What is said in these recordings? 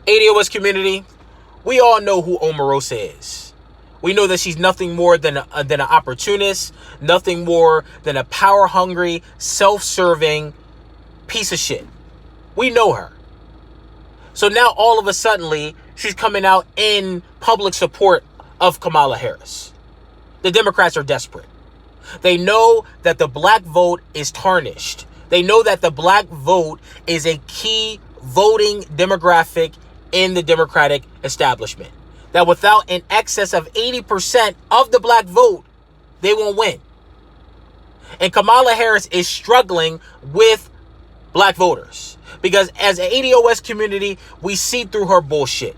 ADOS community, we all know who Omarosa is. We know that she's nothing more than an opportunist, nothing more than a power-hungry, self-serving piece of shit. We know her. So now all of a sudden, she's coming out in public support of Kamala Harris. The Democrats are desperate. They know that the black vote is tarnished. They know that the black vote is a key voting demographic in the Democratic establishment. That without an excess of 80% of the black vote, they won't win. And Kamala Harris is struggling with black voters. Because as an ADOS community, we see through her bullshit.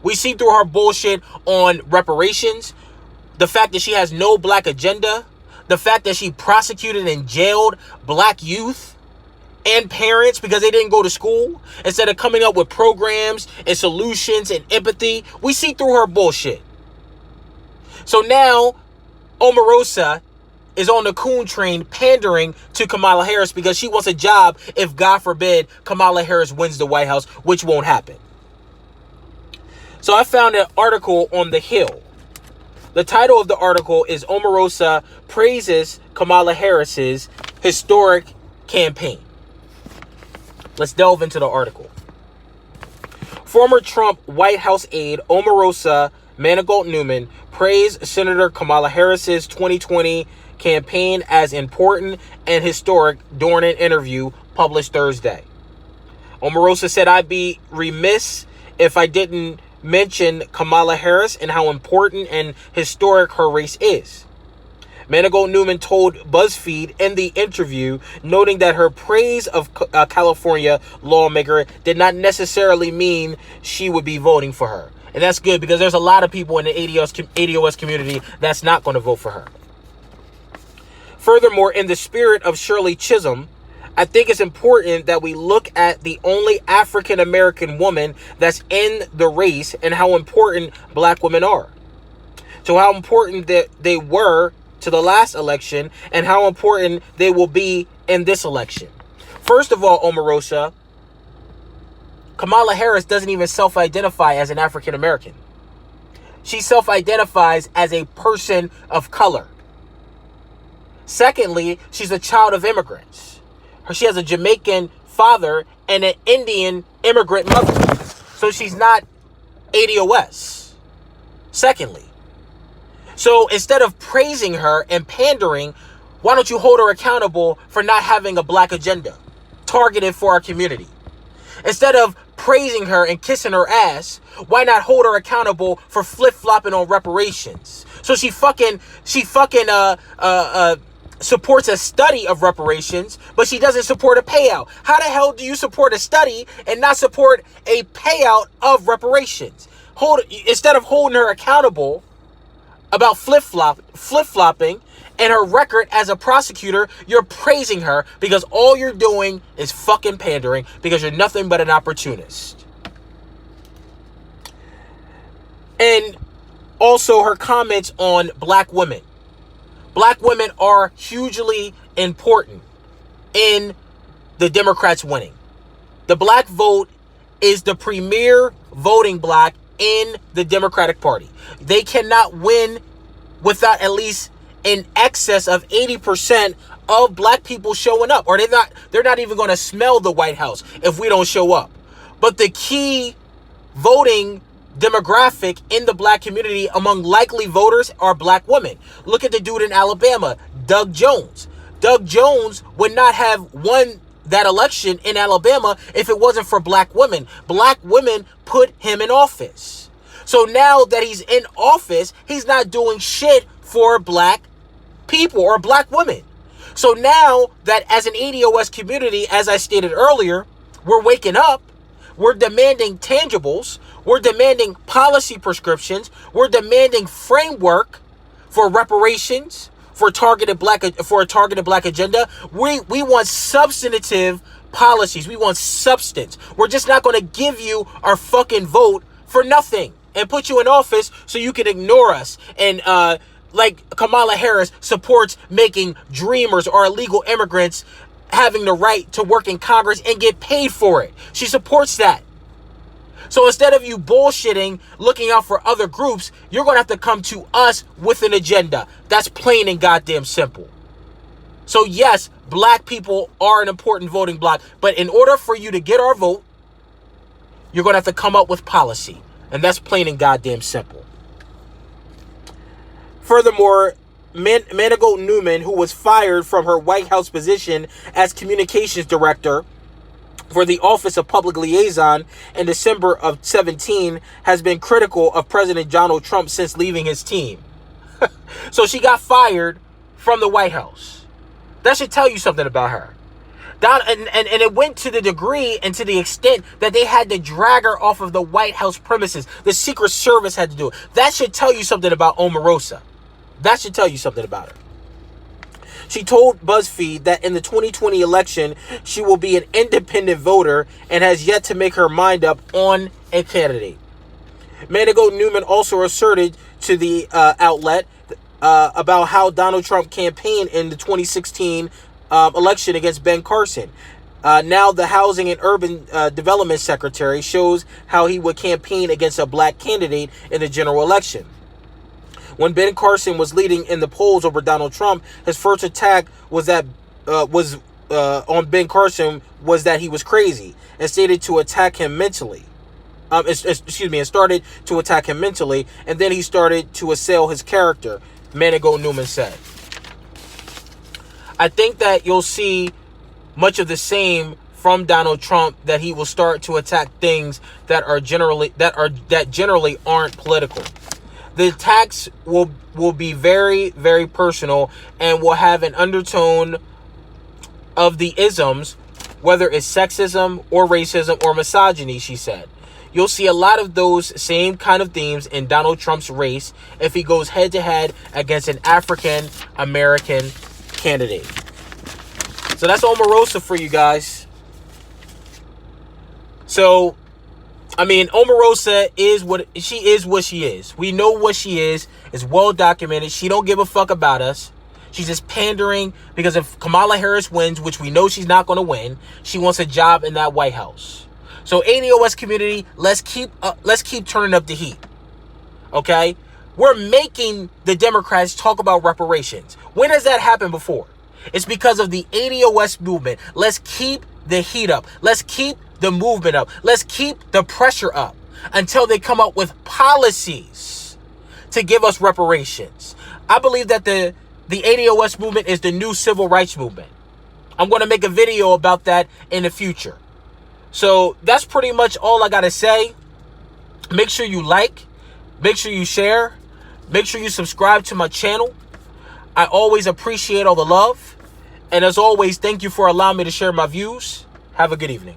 We see through her bullshit on reparations, the fact that she has no black agenda, the fact that she prosecuted and jailed black youth and parents because they didn't go to school, instead of coming up with programs and solutions and empathy. We see through her bullshit. So now Omarosa is on the coon train pandering to Kamala Harris because she wants a job if, God forbid, Kamala Harris wins the White House, which won't happen. So I found an article on The Hill. The title of the article is Omarosa Praises Kamala Harris's Historic Campaign. Let's delve into the article. Former Trump White House aide Omarosa Manigault Newman praised Senator Kamala Harris's 2020 campaign as important and historic during an interview published Thursday. Omarosa said, "I'd be remiss if I didn't mention Kamala Harris and how important and historic her race is." Manigault Newman told BuzzFeed in the interview, noting that her praise of a California lawmaker did not necessarily mean she would be voting for her. And that's good, because there's a lot of people in the ADOS community that's not going to vote for her. Furthermore, in the spirit of Shirley Chisholm, I think it's important that we look at the only African-American woman that's in the race and how important black women are. So how important that they were to the last election and how important they will be in this election. First of all, Omarosa, Kamala Harris doesn't even self-identify as an African-American. She self-identifies as a person of color. Secondly, she's a child of immigrants. She has a Jamaican father and an Indian immigrant mother. So she's not ADOS. Secondly. So instead of praising her and pandering, why don't you hold her accountable for not having a black agenda targeted for our community? Instead of praising her and kissing her ass, why not hold her accountable for flip-flopping on reparations? So she fucking supports a study of reparations, but she doesn't support a payout. How the hell do you support a study and not support a payout of reparations? Instead of holding her accountable about flip-flopping and her record as a prosecutor, you're praising her because all you're doing is fucking pandering because you're nothing but an opportunist. And also her comments on black women. Black women are hugely important in the Democrats winning. The black vote is the premier voting bloc in the Democratic Party. They cannot win without at least in excess of 80% of black people showing up, or they're not even going to smell the White House if we don't show up. But the key voting demographic in the black community among likely voters are black women. Look at the dude in Alabama, Doug Jones. Doug Jones would not have won that election in Alabama if it wasn't for black women. Black women put him in office. So now that he's in office, he's not doing shit for black people or black women. So now that as an ADOS community, as I stated earlier, we're waking up, we're demanding tangibles, we're demanding policy prescriptions, we're demanding framework for reparations, for a targeted black agenda. We want substantive policies. We want substance. We're just not going to give you our fucking vote for nothing and put you in office so you can ignore us. And like Kamala Harris supports making dreamers or illegal immigrants having the right to work in Congress and get paid for it. She supports that. So instead of you bullshitting, looking out for other groups, you're going to have to come to us with an agenda. That's plain and goddamn simple. So yes, black people are an important voting bloc, but in order for you to get our vote, you're going to have to come up with policy. And that's plain and goddamn simple. Furthermore, Manigault Newman, who was fired from her White House position as communications director for the Office of Public Liaison in December of 2017, has been critical of President Donald Trump since leaving his team. So she got fired from the White House. That should tell you something about her. And it went to the degree and to the extent that they had to drag her off of the White House premises. The Secret Service had to do it. That should tell you something about Omarosa. That should tell you something about her. She told BuzzFeed that in the 2020 election, she will be an independent voter and has yet to make her mind up on a candidate. Manigault Newman also asserted to the outlet about how Donald Trump campaigned in the 2016 election against Ben Carson. Now the Housing and Urban Development Secretary shows how he would campaign against a black candidate in the general election. When Ben Carson was leading in the polls over Donald Trump, his first attack was on Ben Carson was that he was crazy and stated to attack him mentally. And started to attack him mentally, and then he started to assail his character, Manigault Newman said. I think that you'll see much of the same from Donald Trump, that he will start to attack things that generally aren't political. The attacks will be very, very personal and will have an undertone of the isms, whether it's sexism or racism or misogyny, she said. You'll see a lot of those same kind of themes in Donald Trump's race if he goes head-to-head against an African-American candidate. So that's Omarosa for you guys. So, I mean, Omarosa is what she is. We know what she is. It's well documented. She don't give a fuck about us. She's just pandering because if Kamala Harris wins, which we know she's not going to win, she wants a job in that White House. So ADOS community, let's keep turning up the heat. Okay? We're making the Democrats talk about reparations. When has that happened before? It's because of the ADOS movement. Let's keep the heat up. Let's keep the movement up. Let's keep the pressure up until they come up with policies to give us reparations. I believe that the ADOS movement is the new civil rights movement. I'm going to make a video about that in the future. So that's pretty much all I got to say. Make sure you like, make sure you share, make sure you subscribe to my channel. I always appreciate all the love. And as always, thank you for allowing me to share my views. Have a good evening.